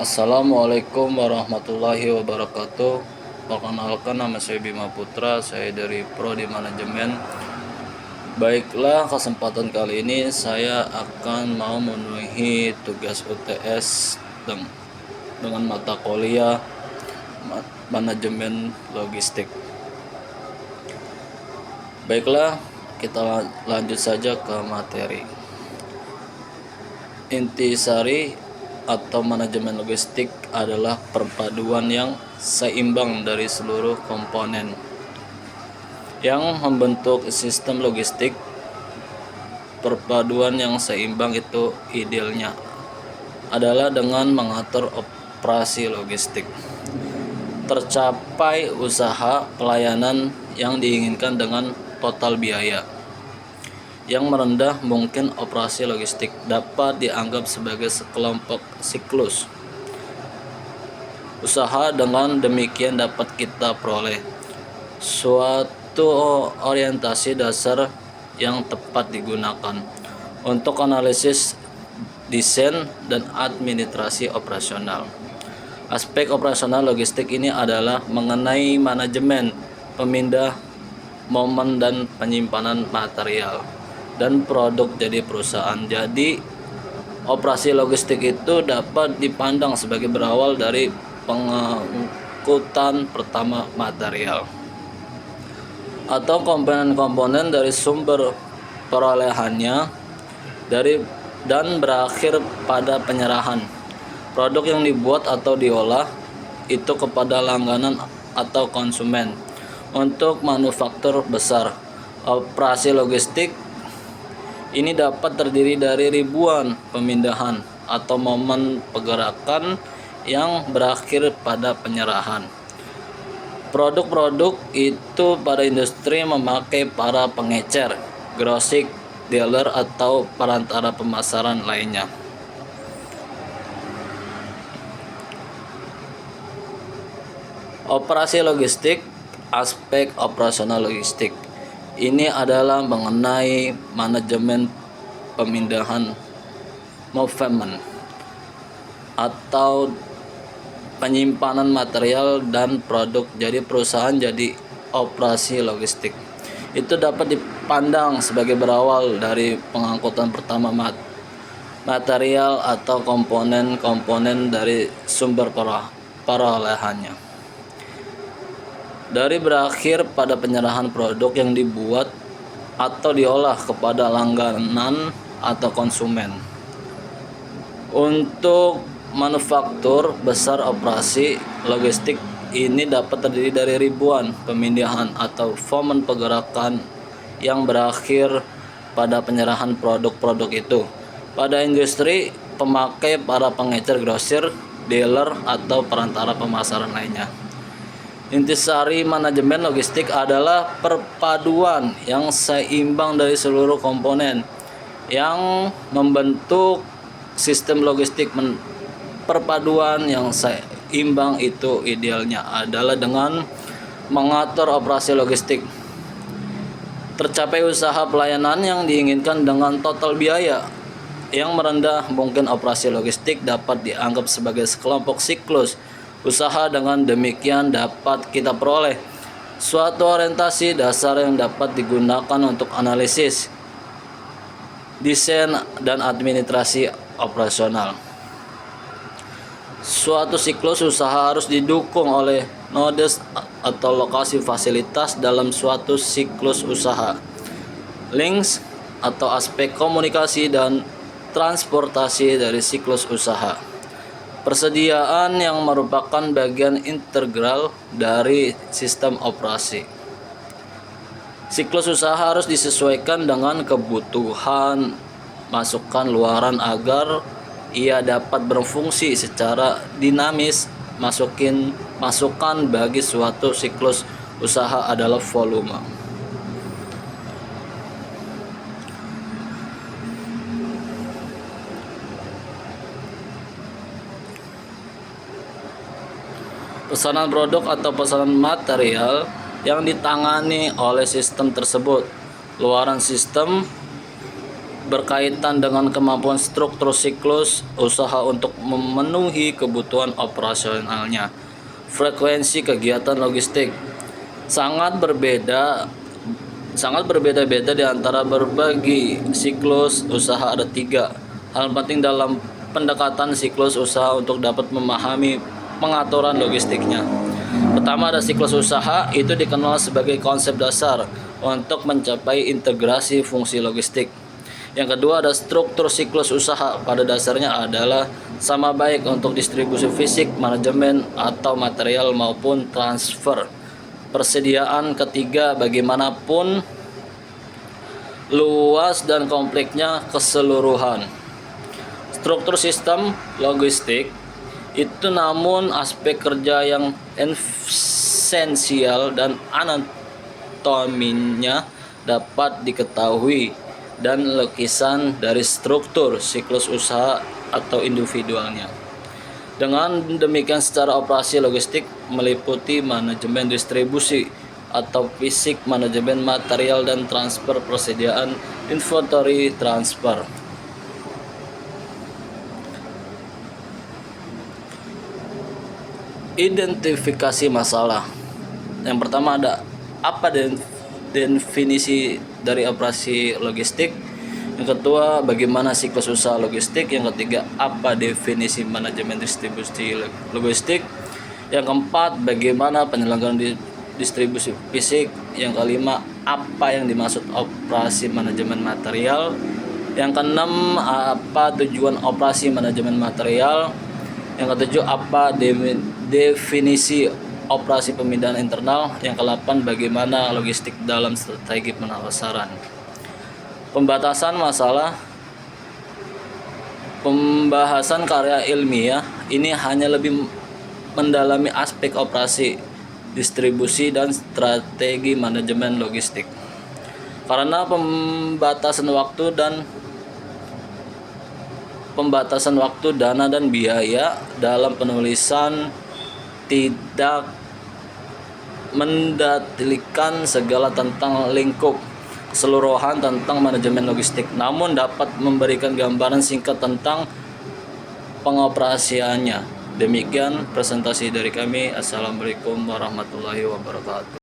Assalamualaikum warahmatullahi wabarakatuh. Perkenalkan, nama saya Bima Putra, saya dari Prodi Manajemen. Baiklah, kesempatan kali ini saya akan mau memenuhi tugas UTS dengan mata kuliah Manajemen Logistik. Baiklah, kita lanjut saja ke materi. Intisari atau manajemen logistik adalah perpaduan yang seimbang dari seluruh komponen yang membentuk sistem logistik. Perpaduan yang seimbang itu idealnya adalah dengan mengatur operasi logistik. Tercapai usaha pelayanan yang diinginkan dengan total biaya yang merendah mungkin. Operasi logistik dapat dianggap sebagai sekelompok siklus usaha. Dengan demikian dapat kita peroleh suatu orientasi dasar yang tepat digunakan untuk analisis, desain, dan administrasi operasional. Aspek operasional logistik ini adalah mengenai manajemen, pemindah, momen, dan penyimpanan material dan produk jadi perusahaan. Jadi operasi logistik itu dapat dipandang sebagai berawal dari pengangkutan pertama material atau komponen-komponen dari sumber perolehannya dan berakhir pada penyerahan produk yang dibuat atau diolah itu kepada langganan atau konsumen. Untuk manufaktur besar, operasi logistik ini dapat terdiri dari ribuan pemindahan atau momen pergerakan yang berakhir pada penyerahan. Produk-produk itu pada industri memakai para pengecer, grosik, dealer, atau perantara pemasaran lainnya. Operasi logistik, aspek operasional logistik ini adalah mengenai manajemen pemindahan, movement, atau penyimpanan material dan produk jadi perusahaan. Jadi operasi logistik itu dapat dipandang sebagai berawal dari pengangkutan pertama material atau komponen-komponen dari sumber perolehannya, dari berakhir pada penyerahan produk yang dibuat atau diolah kepada langganan atau konsumen. Untuk manufaktur besar, operasi logistik ini dapat terdiri dari ribuan pemindahan atau momen pergerakan yang berakhir pada penyerahan produk-produk itu pada industri pemakai para pengecer, grosir, dealer, atau perantara pemasaran lainnya. Intisari manajemen logistik adalah perpaduan yang seimbang dari seluruh komponen yang membentuk sistem logistik. Perpaduan yang seimbang itu idealnya adalah dengan mengatur operasi logistik. Tercapai usaha pelayanan yang diinginkan dengan total biaya yang merendah mungkin. Operasi logistik dapat dianggap sebagai sekelompok siklus usaha. Dengan demikian dapat kita peroleh suatu orientasi dasar yang dapat digunakan untuk analisis, desain, dan administrasi operasional. Suatu siklus usaha harus didukung oleh nodes atau lokasi fasilitas dalam suatu siklus usaha, links atau aspek komunikasi dan transportasi dari siklus usaha. Persediaan yang merupakan bagian integral dari sistem operasi. Siklus usaha harus disesuaikan dengan kebutuhan masukan luaran agar ia dapat berfungsi secara dinamis. Masukan bagi suatu siklus usaha adalah volume. Pesanan produk atau pesanan material yang ditangani oleh sistem tersebut. Luaran sistem berkaitan dengan kemampuan struktur siklus usaha untuk memenuhi kebutuhan operasionalnya. Frekuensi kegiatan logistik sangat berbeda-beda di antara berbagi siklus usaha. Ada 3 hal penting dalam pendekatan siklus usaha untuk dapat memahami pengaturan logistiknya. Pertama, ada siklus usaha, itu dikenal sebagai konsep dasar untuk mencapai integrasi fungsi logistik. Yang kedua, ada struktur siklus usaha, pada dasarnya adalah sama baik untuk distribusi fisik, manajemen, atau material maupun transfer persediaan. Ketiga, bagaimanapun luas dan kompleksnya keseluruhan struktur sistem logistik itu, namun aspek kerja yang esensial dan anatominya dapat diketahui dan lukisan dari struktur siklus usaha atau individualnya. Dengan demikian, secara operasi logistik meliputi manajemen distribusi atau fisik, manajemen material dan transfer persediaan, inventory transfer. Identifikasi masalah. Yang pertama, ada apa definisi dari operasi logistik. Yang kedua, bagaimana siklus usaha logistik. Yang ketiga, apa definisi manajemen distribusi logistik. Yang keempat, bagaimana penyelenggaraan distribusi fisik. Yang kelima, apa yang dimaksud operasi manajemen material. Yang keenam, apa tujuan operasi manajemen material. Yang ketujuh, apa definisi operasi pemindahan internal. Yang ke-8, bagaimana logistik dalam strategi pemasaran. Pembatasan masalah. Pembahasan karya ilmiah ini hanya lebih mendalami aspek operasi, distribusi, dan strategi manajemen logistik. Karena pembatasan waktu, dana, dan biaya dalam penulisan tidak mendetailkan segala tentang lingkup keseluruhan tentang manajemen logistik, namun dapat memberikan gambaran singkat tentang pengoperasiannya. Demikian presentasi dari kami. Assalamualaikum warahmatullahi wabarakatuh.